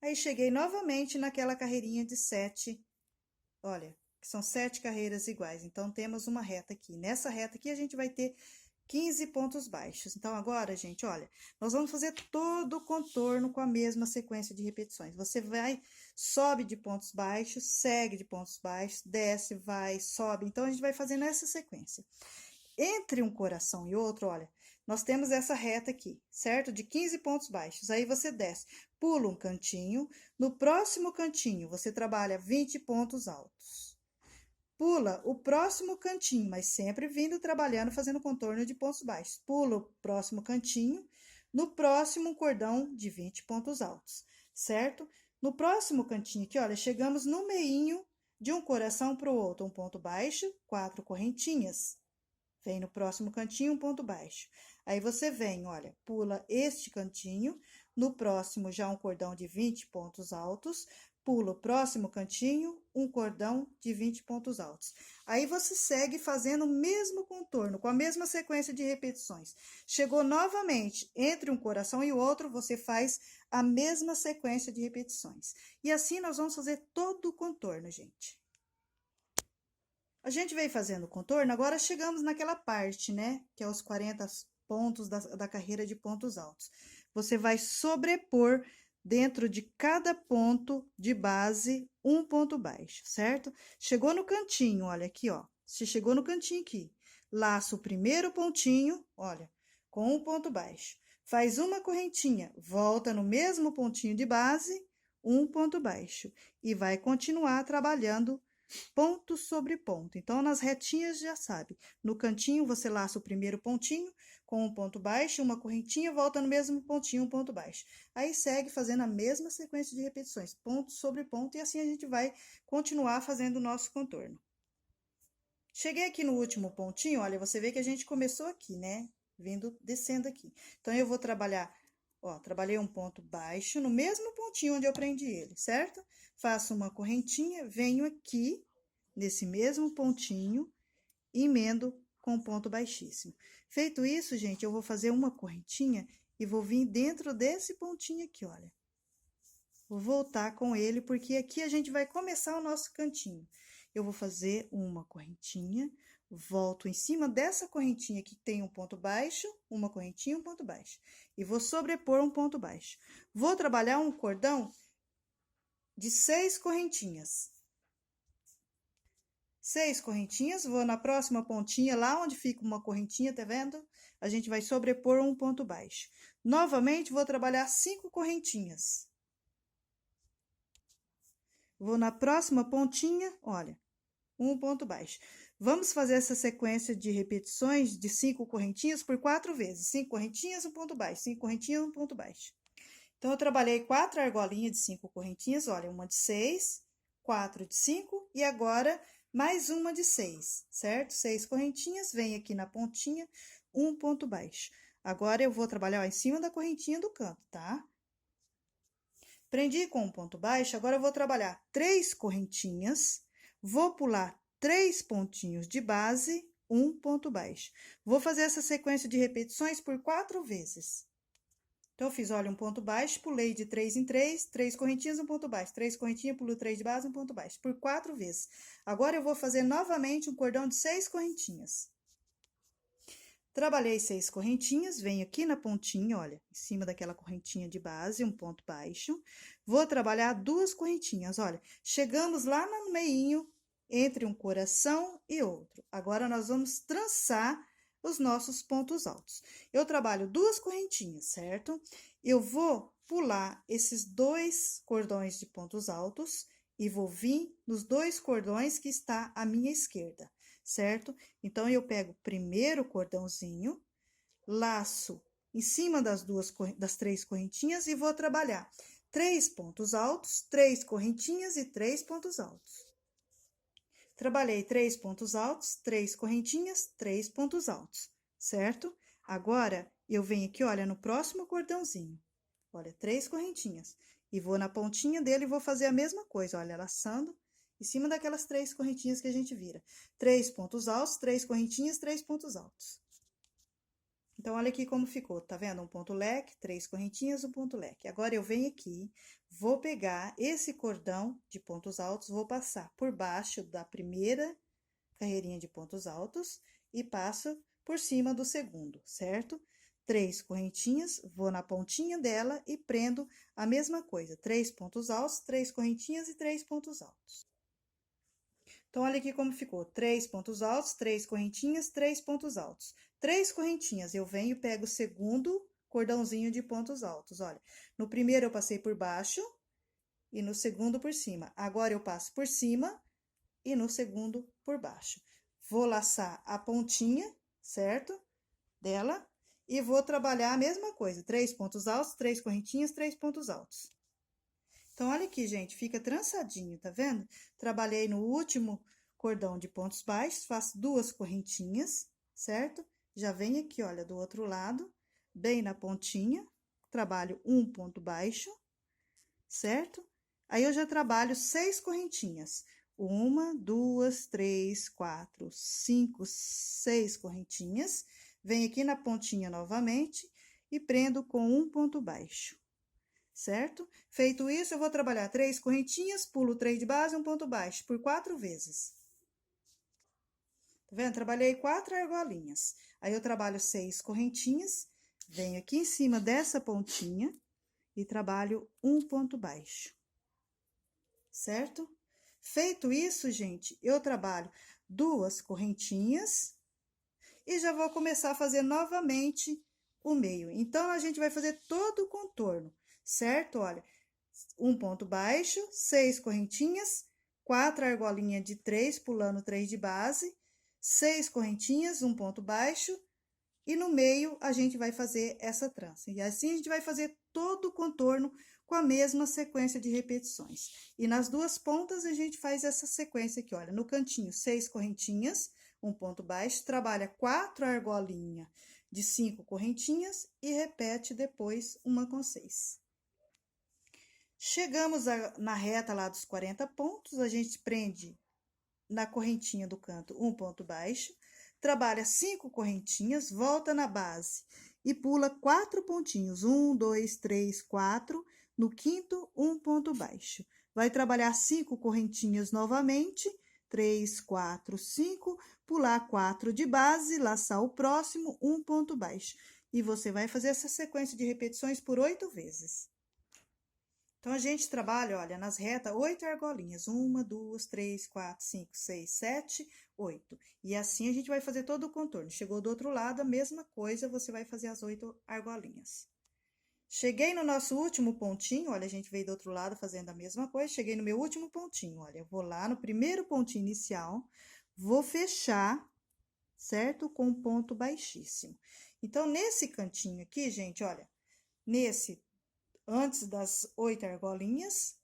Aí, cheguei novamente naquela carreirinha de 7, olha, que são 7 carreiras iguais. Então, temos uma reta aqui. Nessa reta aqui, a gente vai ter 15 pontos baixos. Então, agora, gente, olha, nós vamos fazer todo o contorno com a mesma sequência de repetições. Você vai, sobe de pontos baixos, segue de pontos baixos, desce, vai, sobe. Então, a gente vai fazendo essa sequência. Entre um coração e outro, olha, nós temos essa reta aqui, certo? De 15 pontos baixos. Aí, você desce, pula um cantinho. No próximo cantinho, você trabalha 20 pontos altos. Pula o próximo cantinho, mas sempre vindo trabalhando, fazendo contorno de pontos baixos. Pula o próximo cantinho, no próximo cordão de 20 pontos altos, certo? No próximo cantinho aqui, olha, chegamos no meinho de um coração para o outro, um ponto baixo, 4 correntinhas. Vem no próximo cantinho, um ponto baixo. Aí, você vem, olha, pula este cantinho, no próximo já um cordão de 20 pontos altos, pula o próximo cantinho, um cordão de 20 pontos altos. Aí, você segue fazendo o mesmo contorno, com a mesma sequência de repetições. Chegou novamente entre um coração e o outro, você faz a mesma sequência de repetições. E assim, nós vamos fazer todo o contorno, gente. A gente veio fazendo o contorno, agora chegamos naquela parte, né? Que é os 40 pontos da carreira de pontos altos. Você vai sobrepor dentro de cada ponto de base um ponto baixo, certo? Chegou no cantinho, olha aqui, ó. Você chegou no cantinho aqui. Laça o primeiro pontinho, olha, com um ponto baixo. Faz uma correntinha, volta no mesmo pontinho de base, um ponto baixo. E vai continuar trabalhando ponto sobre ponto. Então, nas retinhas já sabe. No cantinho, você laça o primeiro pontinho com um ponto baixo, uma correntinha, volta no mesmo pontinho, um ponto baixo. Aí, segue fazendo a mesma sequência de repetições, ponto sobre ponto, e assim a gente vai continuar fazendo o nosso contorno. Cheguei aqui no último pontinho, olha, você vê que a gente começou aqui, né? Vindo, descendo aqui. Então, eu vou trabalhar, ó, trabalhei um ponto baixo no mesmo pontinho onde eu prendi ele, certo? Faço uma correntinha, venho aqui, nesse mesmo pontinho, emendo com ponto baixíssimo. Feito isso, gente, eu vou fazer uma correntinha e vou vir dentro desse pontinho aqui, olha. Vou voltar com ele, porque aqui a gente vai começar o nosso cantinho. Eu vou fazer uma correntinha, volto em cima dessa correntinha que tem um ponto baixo, uma correntinha, um ponto baixo. E vou sobrepor um ponto baixo. Vou trabalhar um cordão de 6 correntinhas. 6 correntinhas, vou na próxima pontinha, lá onde fica uma correntinha, tá vendo? A gente vai sobrepor um ponto baixo. Novamente, vou trabalhar 5 correntinhas. Vou na próxima pontinha, olha, um ponto baixo. Vamos fazer essa sequência de repetições de 5 correntinhas por 4 vezes. 5 correntinhas, um ponto baixo, 5 correntinhas, um ponto baixo. Então, eu trabalhei 4 argolinhas de 5 correntinhas, olha, uma de 6, 4 de 5 e agora mais uma de 6, certo? 6 correntinhas, vem aqui na pontinha, um ponto baixo. Agora, eu vou trabalhar ó, em cima da correntinha do canto, tá? Prendi com um ponto baixo, agora eu vou trabalhar 3 correntinhas, vou pular 3 pontinhos de base, um ponto baixo. Vou fazer essa sequência de repetições por 4 vezes. Então, eu fiz, olha, um ponto baixo, pulei de 3 em 3, 3 correntinhas, um ponto baixo. 3 correntinhas, pulo 3 de base, um ponto baixo, por 4 vezes. Agora, eu vou fazer novamente um cordão de 6 correntinhas. Trabalhei 6 correntinhas, venho aqui na pontinha, olha, em cima daquela correntinha de base, um ponto baixo. Vou trabalhar 2 correntinhas, olha, chegamos lá no meinho, entre um coração e outro. Agora, nós vamos trançar os nossos pontos altos. Eu trabalho 2 correntinhas, certo? Eu vou pular esses 2 cordões de pontos altos e vou vir nos 2 cordões que está à minha esquerda, certo? Então, eu pego o primeiro cordãozinho, laço em cima das 3 correntinhas e vou trabalhar 3 pontos altos, 3 correntinhas e 3 pontos altos. Trabalhei 3 pontos altos, 3 correntinhas, 3 pontos altos, certo? Agora, eu venho aqui, olha, no próximo cordãozinho, olha, 3 correntinhas. E vou na pontinha dele e vou fazer a mesma coisa, olha, laçando em cima daquelas 3 correntinhas que a gente vira. 3 pontos altos, 3 correntinhas, 3 pontos altos. Então, olha aqui como ficou, tá vendo? Um ponto leque, 3 correntinhas, um ponto leque. Agora, eu venho aqui, vou pegar esse cordão de pontos altos, vou passar por baixo da primeira carreirinha de pontos altos e passo por cima do segundo, certo? 3 correntinhas, vou na pontinha dela e prendo a mesma coisa. 3 pontos altos, 3 correntinhas e 3 pontos altos. Então, olha aqui como ficou. 3 pontos altos, 3 correntinhas, 3 pontos altos. 3 correntinhas, eu venho e pego o segundo cordãozinho de pontos altos, olha. No primeiro, eu passei por baixo e no segundo, por cima. Agora, eu passo por cima e no segundo, por baixo. Vou laçar a pontinha, certo? Dela. E vou trabalhar a mesma coisa. 3 pontos altos, 3 correntinhas, 3 pontos altos. Então, olha aqui, gente, fica trançadinho, tá vendo? Trabalhei no último cordão de pontos baixos, faço 2 correntinhas, certo? Já venho aqui, olha, do outro lado, bem na pontinha, trabalho um ponto baixo, certo? Aí, eu já trabalho 6 correntinhas. 1, 2, 3, 4, 5, 6 correntinhas. Venho aqui na pontinha novamente e prendo com um ponto baixo, certo? Feito isso, eu vou trabalhar 3 correntinhas, pulo 3 de base, um ponto baixo, por 4 vezes. Tá vendo? Trabalhei 4 argolinhas. Aí, eu trabalho 6 correntinhas, venho aqui em cima dessa pontinha e trabalho um ponto baixo, certo? Feito isso, gente, eu trabalho 2 correntinhas e já vou começar a fazer novamente o meio. Então, a gente vai fazer todo o contorno, certo? Olha, um ponto baixo, 6 correntinhas, 4 argolinhas de 3, pulando 3 de base, 6 correntinhas, um ponto baixo, e no meio a gente vai fazer essa trança. E assim a gente vai fazer todo o contorno com a mesma sequência de repetições. E nas duas pontas a gente faz essa sequência aqui, olha, no cantinho 6 correntinhas, um ponto baixo, trabalha 4 argolinhas de 5 correntinhas e repete depois uma com 6. Chegamos na reta lá dos 40 pontos, a gente prende na correntinha do canto um ponto baixo, trabalha 5 correntinhas, volta na base e pula 4 pontinhos, 1, 2, 3, 4, no quinto, um ponto baixo. Vai trabalhar 5 correntinhas novamente, 3, 4, 5, pular 4 de base, laçar o próximo, um ponto baixo. E você vai fazer essa sequência de repetições por 8 vezes. Então, a gente trabalha, olha, nas retas, 8 argolinhas. 1, 2, 3, 4, 5, 6, 7, 8. E assim a gente vai fazer todo o contorno. Chegou do outro lado, a mesma coisa, você vai fazer as 8 argolinhas. Cheguei no nosso último pontinho, olha, a gente veio do outro lado fazendo a mesma coisa. Cheguei no meu último pontinho, olha, eu vou lá no primeiro pontinho inicial, vou fechar, certo? Com um ponto baixíssimo. Então, nesse cantinho aqui, gente, olha, nesse antes das 8 argolinhas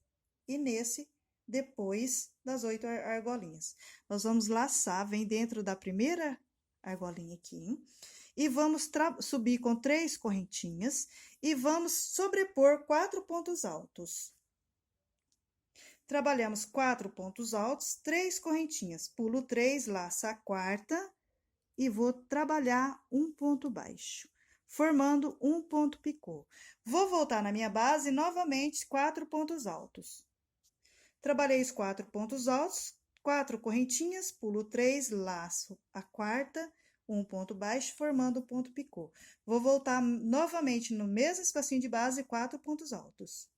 e nesse depois das 8 argolinhas. Nós vamos laçar, vem dentro da primeira argolinha aqui, e vamos subir com 3 correntinhas e vamos sobrepor 4 pontos altos. Trabalhamos 4 pontos altos, 3 correntinhas, pulo 3, laço a quarta e vou trabalhar um ponto baixo, formando um ponto picô. Vou voltar na minha base, novamente, 4 pontos altos. Trabalhei os 4 pontos altos, 4 correntinhas, pulo 3, laço a quarta, um ponto baixo, formando o ponto picô. Vou voltar novamente no mesmo espacinho de base, 4 pontos altos.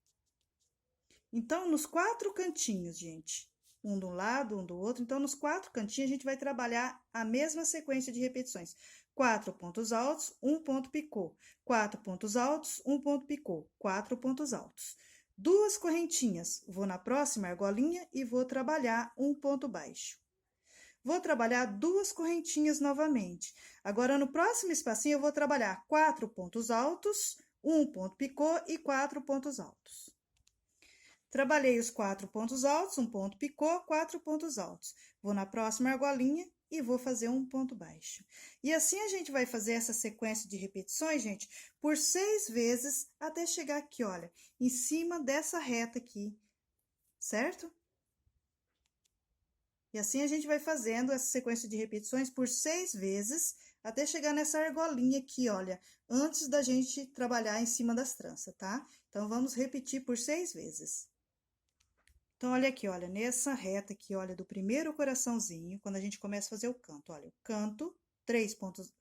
Então, nos 4 cantinhos, gente, um de um lado, um do outro. Então, nos 4 cantinhos, a gente vai trabalhar a mesma sequência de repetições. 4 pontos altos, um ponto picô. 4 pontos altos, um ponto picô. 4 pontos altos. 2 correntinhas. Vou na próxima argolinha e vou trabalhar um ponto baixo. Vou trabalhar 2 correntinhas novamente. Agora, no próximo espacinho, eu vou trabalhar 4 pontos altos, um ponto picô e 4 pontos altos. Trabalhei os 4 pontos altos, um ponto picô, 4 pontos altos. Vou na próxima argolinha e vou fazer um ponto baixo. E assim a gente vai fazer essa sequência de repetições, gente, por 6 vezes até chegar aqui, olha, em cima dessa reta aqui, certo? E assim a gente vai fazendo essa sequência de repetições por 6 vezes até chegar nessa argolinha aqui, olha, antes da gente trabalhar em cima das tranças, tá? Então, vamos repetir por 6 vezes. Então, olha aqui, olha, nessa reta aqui, olha, do primeiro coraçãozinho, quando a gente começa a fazer o canto, olha, o canto,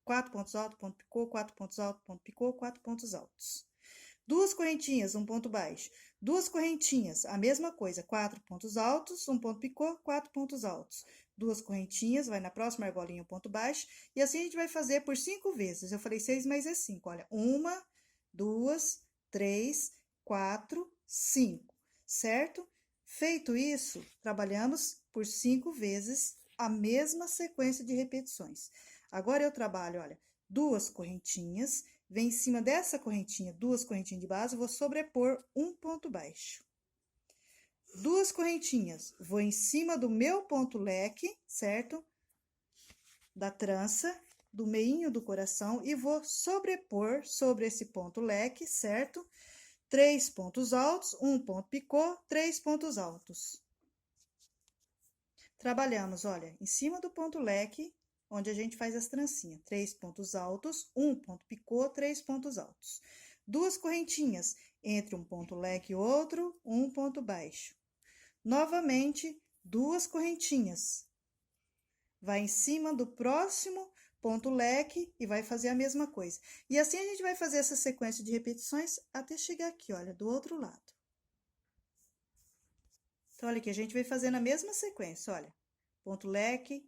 4 pontos altos, ponto picô, 4 pontos altos, ponto picô, 4 pontos altos. 2 correntinhas, um ponto baixo. 2 correntinhas, a mesma coisa, 4 pontos altos, um ponto picô, 4 pontos altos. 2 correntinhas, vai na próxima argolinha, um ponto baixo, e assim a gente vai fazer por 5 vezes. Eu falei 6, mas é 5, olha, 1, 2, 3, 4, 5, certo? Feito isso, trabalhamos por 5 vezes a mesma sequência de repetições. Agora, eu trabalho, olha, 2 correntinhas, vem em cima dessa correntinha, 2 correntinhas de base, vou sobrepor um ponto baixo. 2 correntinhas, vou em cima do meu ponto leque, certo? Da trança, do meinho do coração, e vou sobrepor sobre esse ponto leque, certo? 3 pontos altos, um ponto picô, 3 pontos altos. Trabalhamos, olha, em cima do ponto leque, onde a gente faz as trancinhas. 3 pontos altos, um ponto picô, 3 pontos altos. 2 correntinhas, entre um ponto leque e outro, um ponto baixo. Novamente, 2 correntinhas. vai em cima do próximo ponto leque e vai fazer a mesma coisa. E assim a gente vai fazer essa sequência de repetições até chegar aqui, olha, do outro lado. Então, olha aqui, a gente vai fazendo a mesma sequência, olha. Ponto leque,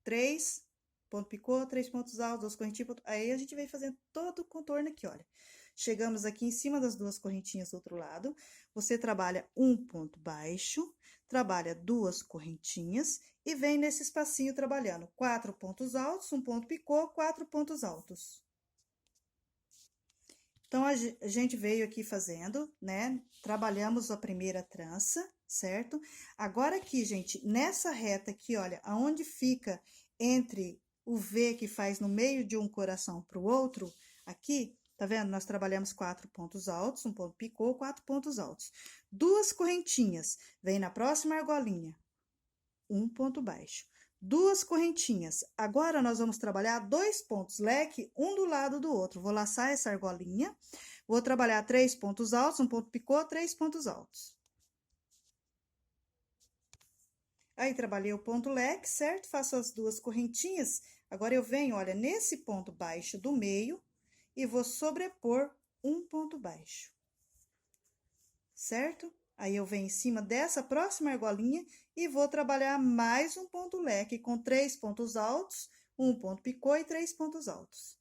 3, ponto picô, 3 pontos altos, 2 correntinhas, aí a gente vai fazendo todo o contorno aqui, olha. Chegamos aqui em cima das 2 correntinhas do outro lado, você trabalha um ponto baixo, trabalha 2 correntinhas e vem nesse espacinho trabalhando 4 pontos altos, 1 ponto picô, 4 pontos altos. Então, a gente veio aqui fazendo, né? Trabalhamos a primeira trança, certo? Agora aqui, gente, nessa reta aqui, olha, aonde fica entre o V que faz no meio de um coração para o outro, aqui, tá vendo? Nós trabalhamos 4 pontos altos, 1 ponto picô, 4 pontos altos. 2 correntinhas, vem na próxima argolinha, 1 ponto baixo. 2 correntinhas. Agora, nós vamos trabalhar 2 pontos leque, um do lado do outro. Vou laçar essa argolinha, vou trabalhar 3 pontos altos, 1 ponto picô, 3 pontos altos. Aí, trabalhei o ponto leque, certo? Faço as 2 correntinhas. Agora, eu venho, olha, nesse ponto baixo do meio e vou sobrepor um ponto baixo, certo? Aí, eu venho em cima dessa próxima argolinha e vou trabalhar mais um ponto leque com 3 pontos altos, 1 ponto picô e 3 pontos altos.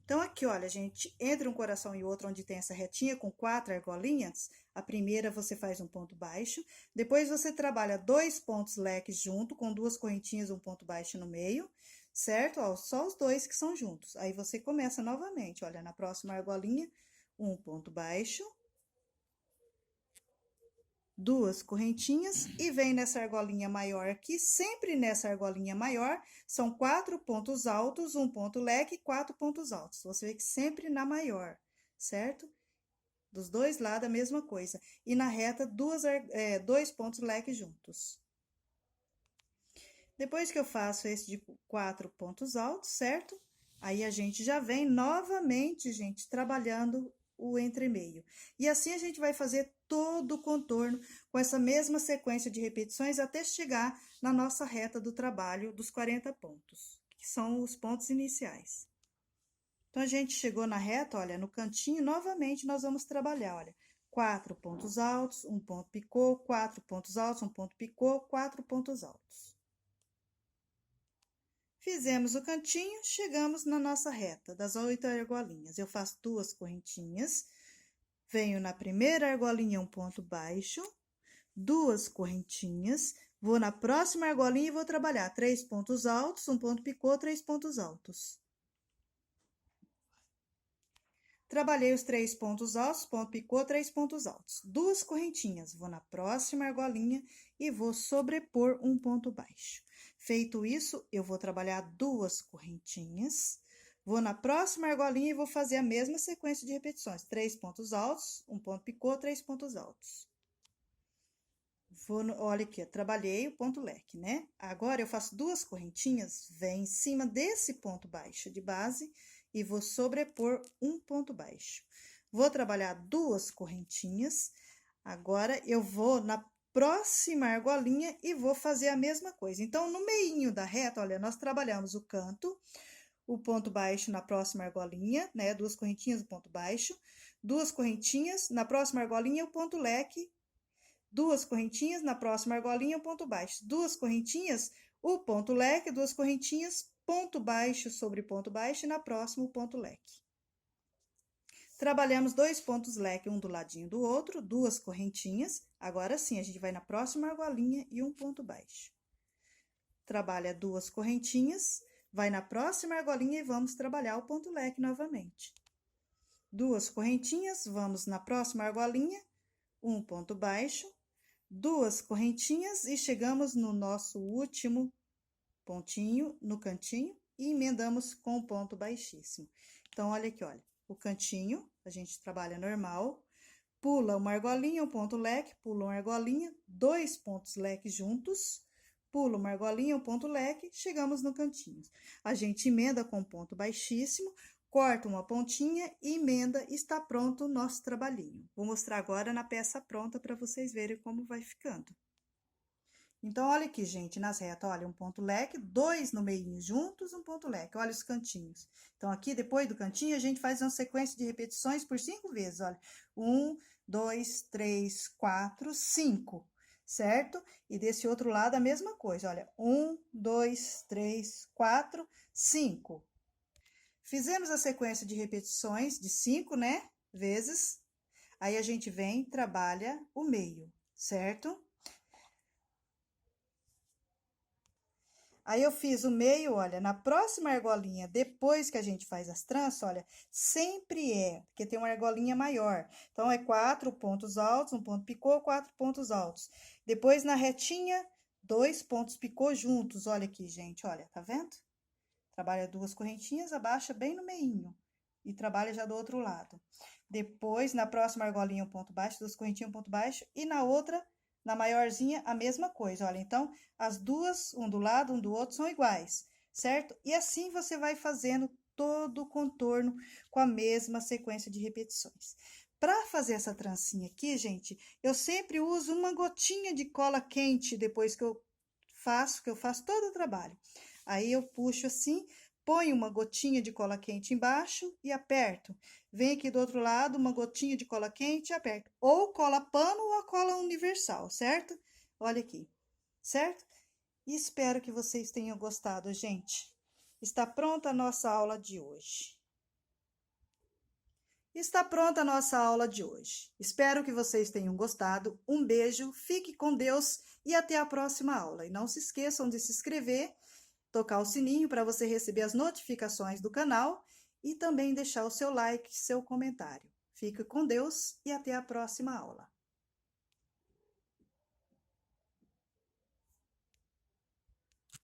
Então, aqui, olha, gente, entre um coração e outro, onde tem essa retinha com 4 argolinhas, a primeira você faz um ponto baixo, depois você trabalha 2 pontos leques junto, com 2 correntinhas, 1 ponto baixo no meio, certo? Ó, só os 2 que são juntos. Aí, você começa novamente, olha, na próxima argolinha, 1 ponto baixo, 2 correntinhas e vem nessa argolinha maior aqui, sempre nessa argolinha maior, são 4 pontos altos, 1 ponto leque e 4 pontos altos. Você vê que sempre na maior, certo? Dos dois lados a mesma coisa. E na reta, 2 pontos leque juntos. Depois que eu faço esse de 4 pontos altos, certo? Aí, a gente já vem novamente, gente, trabalhando o entremeio. E assim, a gente vai fazer todo o contorno com essa mesma sequência de repetições até chegar na nossa reta do trabalho dos 40 pontos, que são os pontos iniciais. Então, a gente chegou na reta, olha, no cantinho, novamente, nós vamos trabalhar, olha, 4 pontos altos, 1 ponto picô, 4 pontos altos, 1 ponto picô, 4 pontos altos. Fizemos o cantinho, chegamos na nossa reta das 8 argolinhas. Eu faço 2 correntinhas, venho na primeira argolinha um ponto baixo, 2 correntinhas, vou na próxima argolinha e vou trabalhar 3 pontos altos, 1 ponto picô, 3 pontos altos. Trabalhei os 3 pontos altos, ponto picô, 3 pontos altos. 2 correntinhas, vou na próxima argolinha e vou sobrepor um ponto baixo. Feito isso, eu vou trabalhar 2 correntinhas, vou na próxima argolinha e vou fazer a mesma sequência de repetições. 3 pontos altos, 1 ponto picô, 3 pontos altos. Olha aqui, eu trabalhei o ponto leque, né? Agora, eu faço 2 correntinhas, vem em cima desse ponto baixo de base e vou sobrepor um ponto baixo. Vou trabalhar 2 correntinhas, agora eu vou na próxima argolinha e vou fazer a mesma coisa. Então, no meinho da reta, olha, nós trabalhamos o canto, o ponto baixo na próxima argolinha, né? 2 correntinhas, o ponto baixo, 2 correntinhas, na próxima argolinha, o ponto leque, 2 correntinhas, na próxima argolinha, o ponto baixo, 2 correntinhas, o ponto leque, 2 correntinhas, ponto baixo sobre ponto baixo e na próxima o ponto leque. Trabalhamos 2 pontos leque, um do ladinho do outro, 2 correntinhas. Agora sim, a gente vai na próxima argolinha e um ponto baixo. Trabalha 2 correntinhas, vai na próxima argolinha e vamos trabalhar o ponto leque novamente. 2 correntinhas, vamos na próxima argolinha, um ponto baixo, 2 correntinhas e chegamos no nosso último pontinho, no cantinho, e emendamos com um ponto baixíssimo. Então, olha aqui, olha, o cantinho, a gente trabalha normal, pula uma argolinha, um ponto leque, pula uma argolinha, 2 pontos leque juntos, pula uma argolinha, um ponto leque, chegamos no cantinho. A gente emenda com um ponto baixíssimo, corta uma pontinha e emenda, está pronto o nosso trabalhinho. Vou mostrar agora na peça pronta para vocês verem como vai ficando. Então, olha aqui, gente, nas retas, olha, um ponto leque, dois no meio juntos, um ponto leque, olha os cantinhos. Então, aqui, depois do cantinho, a gente faz uma sequência de repetições por 5 vezes, olha. 1, 2, 3, 4, 5, certo? E desse outro lado, a mesma coisa, olha. 1, 2, 3, 4, 5. Fizemos a sequência de repetições de 5, né, vezes. Aí, a gente vem e trabalha o meio, certo? Aí eu fiz o meio, olha, na próxima argolinha, depois que a gente faz as tranças, olha, sempre porque tem uma argolinha maior. Então, é 4 pontos altos, um ponto picô, 4 pontos altos. Depois, na retinha, 2 pontos picô juntos, olha aqui, gente, olha, tá vendo? Trabalha 2 correntinhas, abaixa bem no meinho e trabalha já do outro lado. Depois, na próxima argolinha, um ponto baixo, 2 correntinhas, um ponto baixo, e na outra, na maiorzinha, a mesma coisa, olha. Então, as duas, um do lado, um do outro, são iguais, certo? E assim você vai fazendo todo o contorno com a mesma sequência de repetições. Para fazer essa trancinha aqui, gente, eu sempre uso uma gotinha de cola quente depois que eu faço todo o trabalho. Aí eu puxo assim, ponho uma gotinha de cola quente embaixo e aperto. Vem aqui do outro lado, uma gotinha de cola quente e aperto. Ou cola pano ou a cola universal, certo? Olha aqui, certo? E espero que vocês tenham gostado, gente. Está pronta a nossa aula de hoje. Está pronta a nossa aula de hoje. Espero que vocês tenham gostado. Um beijo, fique com Deus e até a próxima aula. E não se esqueçam de se inscrever, tocar o sininho para você receber as notificações do canal e também deixar o seu like, seu comentário. Fique com Deus e até a próxima aula.